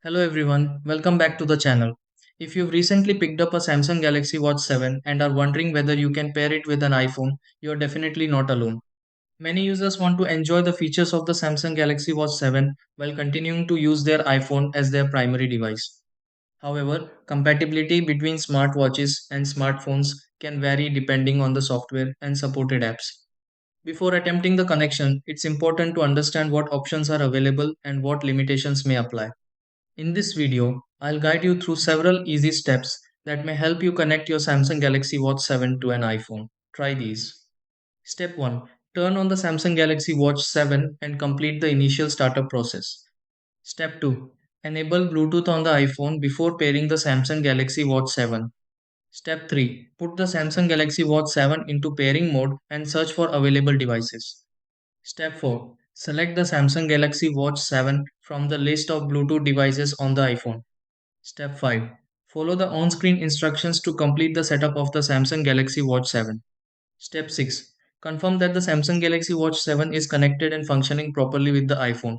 Hello everyone, welcome back to the channel. If you've recently picked up a Samsung Galaxy Watch 7 and are wondering whether you can pair it with an iPhone, you're definitely not alone. Many users want to enjoy the features of the Samsung Galaxy Watch 7 while continuing to use their iPhone as their primary device. However, compatibility between smartwatches and smartphones can vary depending on the software and supported apps. Before attempting the connection, it's important to understand what options are available and what limitations may apply. In this video, I'll guide you through several easy steps that may help you connect your Samsung Galaxy Watch 7 to an iPhone. Try these. Step 1. Turn on the Samsung Galaxy Watch 7 and complete the initial startup process. Step 2. Enable Bluetooth on the iPhone before pairing the Samsung Galaxy Watch 7. Step 3. Put the Samsung Galaxy Watch 7 into pairing mode and search for available devices. Step 4. Select the Samsung Galaxy Watch 7 from the list of Bluetooth devices on the iPhone. Step 5. Follow the on-screen instructions to complete the setup of the Samsung Galaxy Watch 7. Step 6. Confirm that the Samsung Galaxy Watch 7 is connected and functioning properly with the iPhone.